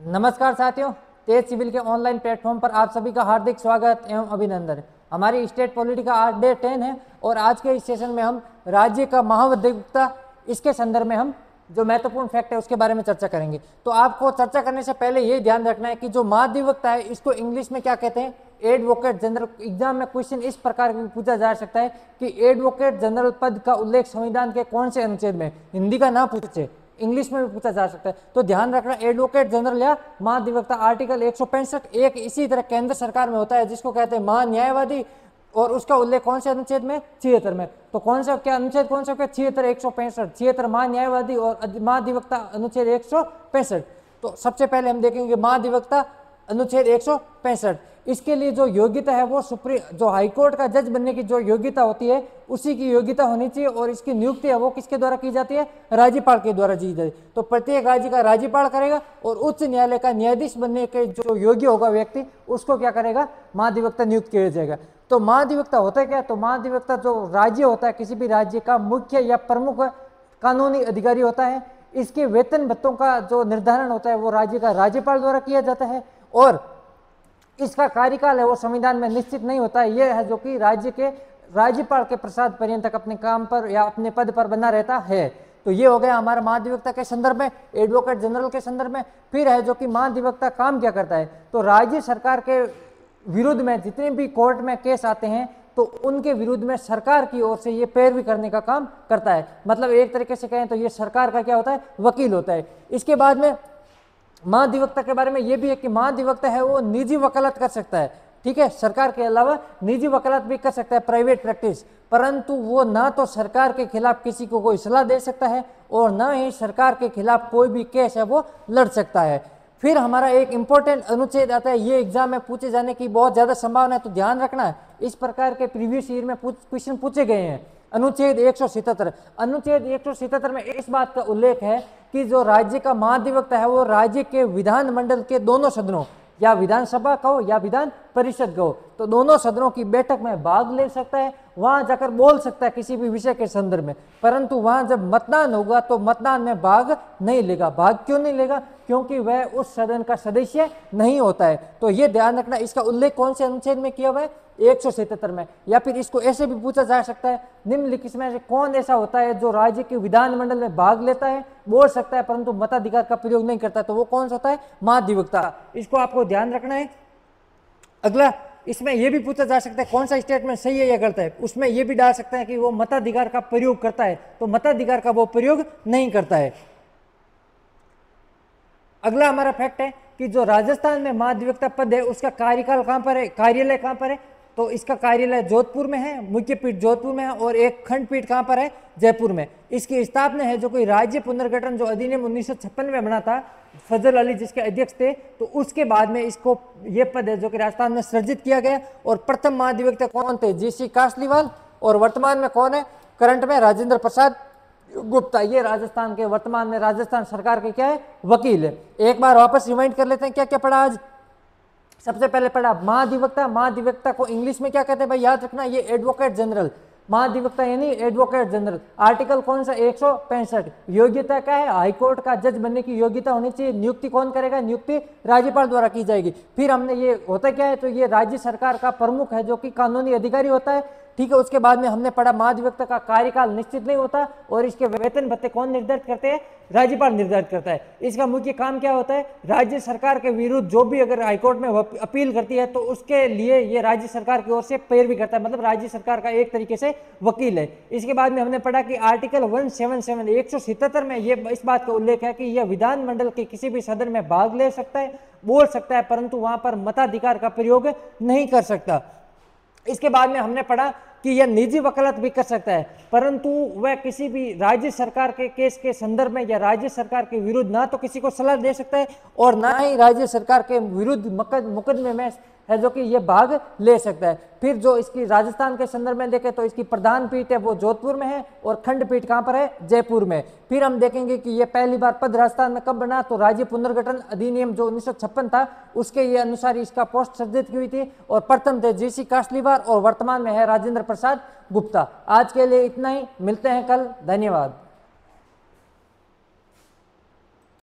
नमस्कार साथियों, तेज सिविल के ऑनलाइन प्लेटफॉर्म पर आप सभी का हार्दिक स्वागत एवं अभिनंदन। हमारी स्टेट पॉलिटी का आज डे 10 है और आज के इस सेशन में हम राज्य का महाधिवक्ता इसके संदर्भ में हम जो महत्वपूर्ण फैक्ट है उसके बारे में चर्चा करेंगे। तो आपको चर्चा करने से पहले ये ध्यान रखना है कि जो महाधिवक्ता है इसको इंग्लिश में क्या कहते हैं, एडवोकेट जनरल। एग्जाम में क्वेश्चन इस प्रकार भी पूछा जा सकता है कि एडवोकेट जनरल पद का उल्लेख संविधान के कौन से अनुच्छेद में, हिंदी का ना पूछे इंग्लिश में भी पूछा जा सकता है। तो ध्यान रखना, एडवोकेट जनरल या महाधिवक्ता आर्टिकल 165। एक इसी तरह केंद्र सरकार में होता है जिसको कहते हैं महान्यायवादी, और उसका उल्लेख कौन से अनुच्छेद में, 76 में। तो कौन सा क्या अनुच्छेद, कौन सा क्या, 76 165, 76 महान्यायवादी और महाधिवक्ता अनुच्छेद 165। तो सबसे पहले हम देखेंगे महाधिवक्ता अनुच्छेद 165। इसके लिए जो योग्यता है वो जो हाईकोर्ट का जज बनने की जो योग्यता होती है उसी की योग्यता होनी चाहिए, और इसकी नियुक्ति है वो किसके द्वारा की जाती है, राज्यपाल के द्वारा की जाती है। तो प्रत्येक राज्य का राज्यपाल करेगा, और उच्च न्यायालय का न्यायाधीश बनने के जो योग्य होगा व्यक्ति उसको क्या करेगा, महाधिवक्ता नियुक्त किया जाएगा। तो महाधिवक्ता होता है क्या, तो महाधिवक्ता जो राज्य होता है किसी भी राज्य का मुख्य या प्रमुख कानूनी अधिकारी होता है। इसके वेतन भत्तों का जो निर्धारण होता है वो राज्य का राज्यपाल द्वारा किया जाता है, और इसका कार्यकाल है वो संविधान में निश्चित नहीं होता है। यह है जो कि राज्य के राज्यपाल के प्रसाद पर्यंत तक अपने काम पर या अपने पद पर बना रहता है। तो ये हो गया हमारा महाधिवक्ता के संदर्भ में, एडवोकेट जनरल के संदर्भ में। फिर है जो कि महाधिवक्ता काम क्या करता है, तो राज्य सरकार के विरुद्ध में जितने भी कोर्ट में केस आते हैं तो उनके विरुद्ध में सरकार की ओर से ये पैरवी करने का काम करता है। मतलब एक तरीके से कहें तो ये सरकार का क्या होता है, वकील होता है। इसके बाद में महाधिवक्ता के बारे में ये भी है कि महाधिवक्ता है वो निजी वकालत कर सकता है, ठीक है, सरकार के अलावा निजी वकालत भी कर सकता है, प्राइवेट प्रैक्टिस। परंतु वो ना तो सरकार के खिलाफ किसी को कोई सलाह दे सकता है और ना ही सरकार के खिलाफ कोई भी केस है वो लड़ सकता है। फिर हमारा एक इंपॉर्टेंट अनुच्छेद आता है, ये एग्जाम में पूछे जाने की बहुत ज्यादा संभावना है, तो ध्यान रखना है। इस प्रकार के प्रीवियस ईयर में क्वेश्चन पूछे गए हैं। अनुच्छेद 177। अनुच्छेद 177 में इस बात का उल्लेख है कि जो राज्य का महाधिवक्ता है वो राज्य के विधानमंडल के दोनों सदनों, या विधानसभा कहो या विधान परिषद कहो, तो दोनों सदनों की बैठक में भाग ले सकता है, वहां जाकर बोल सकता है किसी भी विषय के संदर्भ में। परंतु वहां जब मतदान होगा तो मतदान में भाग नहीं लेगा। भाग क्यों नहीं लेगा, क्योंकि वह उस सदन का सदस्य नहीं होता है। तो ये ध्यान रखना। इसका उल्लेख कौन से अनुच्छेद में किया हुआ है, 177 में। या फिर इसको ऐसे भी पूछा जा सकता है, निम्नलिखित में से कौन ऐसा होता है जो राज्य के विधानमंडल में भाग लेता है, बोल सकता है, परंतु मताधिकार का प्रयोग नहीं करता, तो वो कौन सा होता है, महाधिवक्ता। इसको आपको ध्यान रखना है। अगला, इसमें यह भी पूछा जा सकता है कौन सा स्टेटमेंट सही है या गलत है। उसमें यह भी डाल सकता है कि वो मताधिकार का प्रयोग करता है, तो मताधिकार का वो प्रयोग नहीं करता है। अगला हमारा फैक्ट है कि जो राजस्थान में महाधिवक्ता पद है उसका कार्यकाल कहां पर है, कार्यालय कहां पर है, तो इसका कार्यालय जोधपुर में है, मुख्य पीठ जोधपुर में है, और एक खंडपीठ कहां पर है, जयपुर में। इसकी स्थापना है जो कोई राज्य पुनर्गठन जो अधिनियम 1956 में बना था, फजल अली जिसके अध्यक्ष थे, तो उसके बाद में इसको ये पद है जो कि राजस्थान में सृजित किया गया। और प्रथम महाधिवक्ता कौन थे, जीसी कासलीवाल, और वर्तमान में कौन है, करंट में राजेंद्र प्रसाद गुप्ता। ये राजस्थान के वर्तमान में राजस्थान सरकार के क्या है, वकील है। एक बार वापस रिमाइंड कर लेते हैं क्या क्या पढ़ा आज। सबसे पहले पढ़ा महाधिवक्ता। महाधिवक्ता को इंग्लिश में क्या कहते हैं भाई, याद रखना, ये एडवोकेट जनरल। महाधिवक्ता यानी एडवोकेट जनरल। आर्टिकल कौन सा, 165। योग्यता क्या है, हाईकोर्ट का जज बनने की योग्यता होनी चाहिए। नियुक्ति कौन करेगा, नियुक्ति राज्यपाल द्वारा की जाएगी। फिर हमने ये होता क्या है, तो ये राज्य सरकार का प्रमुख है जो कि कानूनी अधिकारी होता है, ठीक है। उसके बाद में हमने पढ़ा महाधिवक्ता का कार्यकाल निश्चित नहीं होता, और इसके वेतन भत्ते कौन निर्धारित करते हैं, राज्यपाल निर्धारित करता है। इसका मुख्य काम क्या होता है, राज्य सरकार के विरुद्ध जो भी अगर हाईकोर्ट में अपील करती है तो उसके लिए ये राज्य सरकार की ओर से पैरवी करता है, मतलब राज्य सरकार का एक तरीके से वकील है। इसके बाद में हमने पढ़ा कि आर्टिकल 177 177 में ये इस बात का उल्लेख है कि यह विधानमंडल के किसी भी सदन में भाग ले सकता है, बोल सकता है, परंतु वहां पर मताधिकार का प्रयोग नहीं कर सकता। इसके बाद में हमने पढ़ा कि यह निजी वकालत भी कर सकता है, परंतु वह किसी भी राज्य सरकार के केस के संदर्भ में या राज्य सरकार के विरुद्ध ना तो किसी को सलाह दे सकता है और ना ही राज्य सरकार के विरुद्ध मुकदमे में है जो कि ये भाग ले सकता है। फिर जो इसकी राजस्थान के संदर्भ में देखें तो इसकी प्रधान पीठ है वो जोधपुर में है, और खंडपीठ कहाँ पर है, जयपुर में। फिर हम देखेंगे कि ये पहली बार पद राजस्थान में कब बना, तो राज्य पुनर्गठन अधिनियम जो 1956 था उसके ये अनुसार इसका पोस्ट सृजित की हुई थी, और प्रथम थे जीसी कासलीवाल, और वर्तमान में है राजेंद्र प्रसाद गुप्ता। आज के लिए इतना ही, मिलते हैं कल, धन्यवाद।